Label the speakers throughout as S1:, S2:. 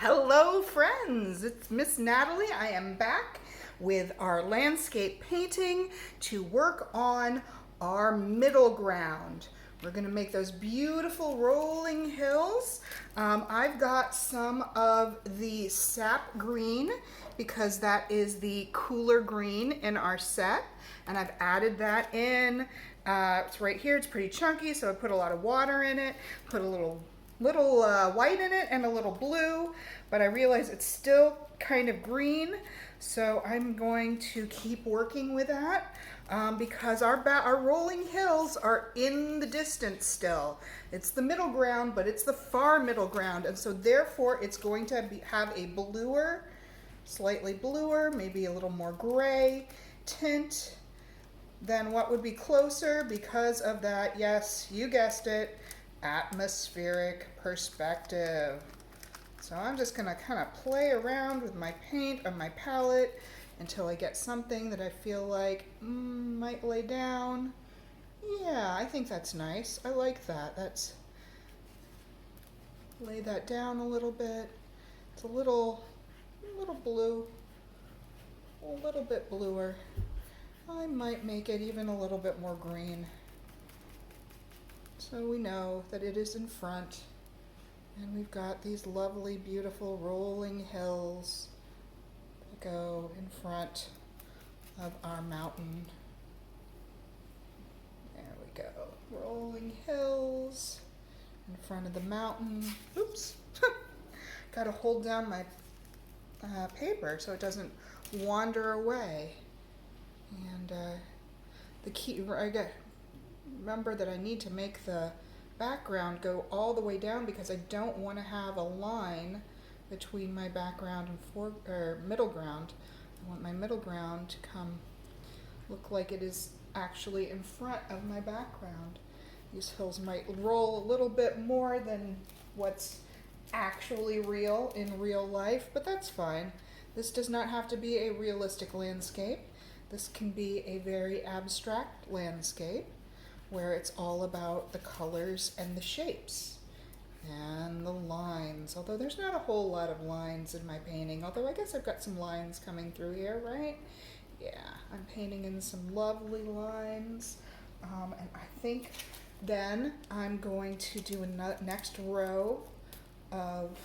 S1: Hello friends, it's Miss Natalie. I am back with our landscape painting to work on our middle ground. We're going to make those beautiful rolling hills. I've got some of the sap green because that is the cooler green in our set, and I've added that in. It's right here. It's pretty chunky, so I put a lot of water in it, put a little white in it and a little blue, but I realize it's still kind of green, so I'm going to keep working with that because our rolling hills are in the distance still. It's the middle ground, but it's the far middle ground, and so therefore it's going to have a bluer, slightly bluer, maybe a little more gray tint than what would be closer because of that, yes, you guessed it, atmospheric perspective. So I'm just gonna kind of play around with my paint on my palette until I get something that I feel like might lay down. Yeah, I think that's nice. I like that. Lay that down a little bit. It's a little blue, a little bit bluer. I might make it even a little bit more green, so we know that it is in front, and we've got these lovely, beautiful rolling hills that go in front of our mountain. There we go, rolling hills in front of the mountain. Oops, gotta hold down my paper so it doesn't wander away. And the key, remember that I need to make the background go all the way down because I don't want to have a line between my background and middle ground. I want my middle ground to look like it is actually in front of my background. These hills might roll a little bit more than what's actually real in real life, but that's fine. This does not have to be a realistic landscape. This can be a very abstract landscape where it's all about the colors and the shapes and the lines. Although there's not a whole lot of lines in my painting, although I guess I've got some lines coming through here, right? Yeah, I'm painting in some lovely lines. And I think then I'm going to do a next row of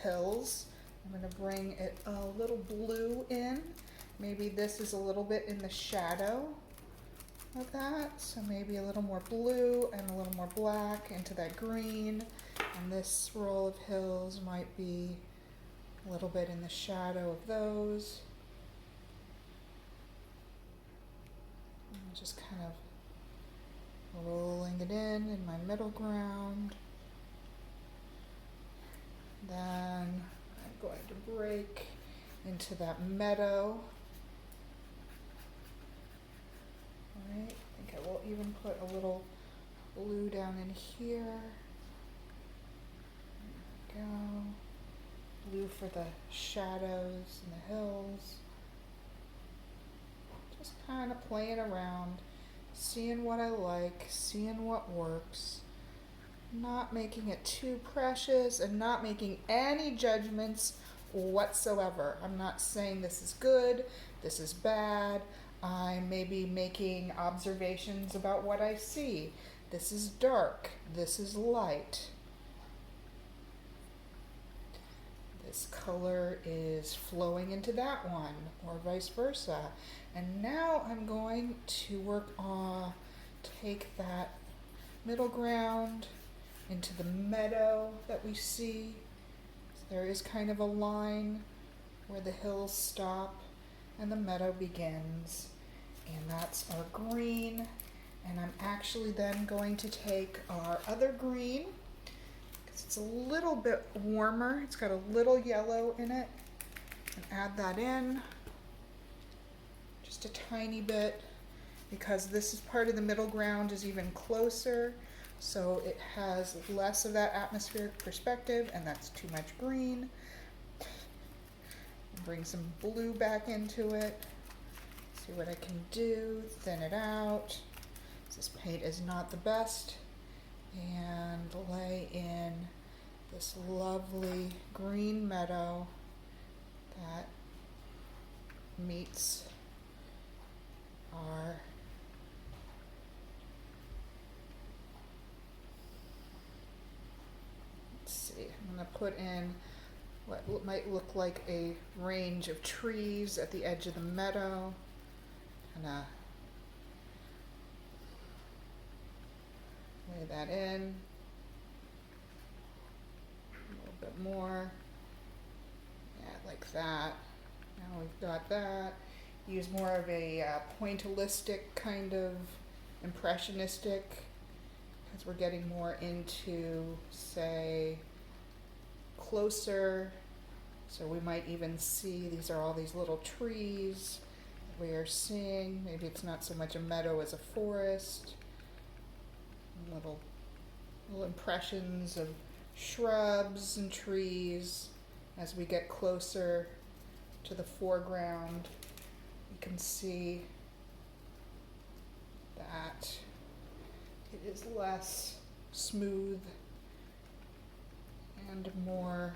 S1: hills. I'm going to bring it a little blue in. Maybe this is a little bit in the shadow of that. So maybe a little more blue and a little more black into that green. And this row of hills might be a little bit in the shadow of those. And just kind of rolling it in my middle ground. Then I'm going to break into that meadow. All right, I think I will even put a little blue down in here. There we go. Blue for the shadows and the hills. Just kind of playing around, seeing what I like, seeing what works. Not making it too precious and not making any judgments whatsoever. I'm not saying this is good, this is bad. I may be making observations about what I see. This is dark, this is light. This color is flowing into that one, or vice versa. And now I'm going to work on, take that middle ground into the meadow that we see. So there is kind of a line where the hills stop and the meadow begins. And that's our green. And I'm actually then going to take our other green, because it's a little bit warmer. It's got a little yellow in it. And add that in. Just a tiny bit, because this is part of the middle ground is even closer. So it has less of that atmospheric perspective, and that's too much green. Bring some blue back into it. See what I can do, thin it out. This paint is not the best. And lay in this lovely green meadow that meets our I'm going to put in what might look like a range of trees at the edge of the meadow. Kind of lay that in. A little bit more. Yeah, like that. Now we've got that. Use more of a pointillistic kind of impressionistic, because we're getting more into, say, closer. So we might even see, these are all these little trees that we are seeing. Maybe it's not so much a meadow as a forest. Little impressions of shrubs and trees. As we get closer to the foreground, you can see that it is less smooth and more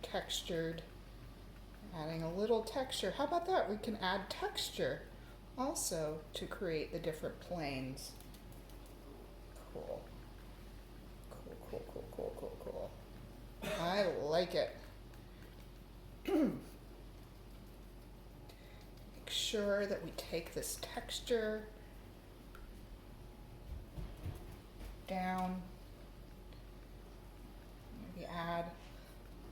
S1: textured. Adding a little texture. How about that? We can add texture also to create the different planes. Cool. Cool, cool, cool, cool, cool, cool. I like it. Make sure that we take this texture down. Maybe add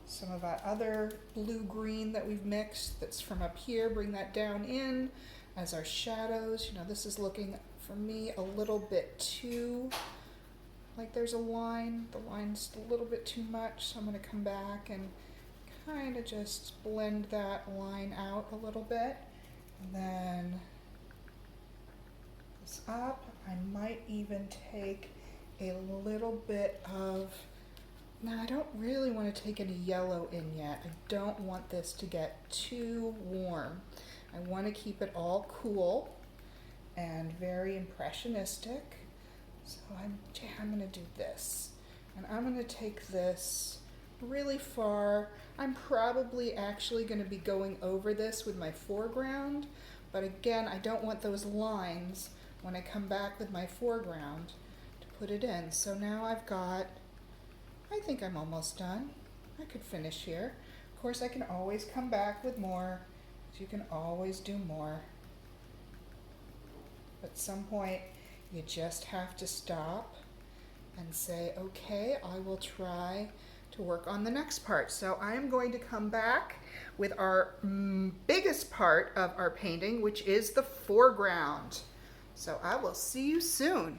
S1: some of that other blue-green that we've mixed that's from up here. Bring that down in as our shadows. You know, this is looking, for me, a little bit too, like there's a line. The line's a little bit too much, so I'm going to come back and kind of just blend that line out a little bit. And then this up. I might even take a little bit of, now I don't really want to take any yellow in yet. I don't want this to get too warm. I want to keep it all cool and very impressionistic. So I'm going to do this. And I'm going to take this really far. I'm probably actually going to be going over this with my foreground, but again, I don't want those lines when I come back with my foreground to put it in. So now I've got, I think I'm almost done. I could finish here. Of course, I can always come back with more. You can always do more. At some point, you just have to stop and say, okay, I will try to work on the next part. So I am going to come back with our biggest part of our painting, which is the foreground. So I will see you soon.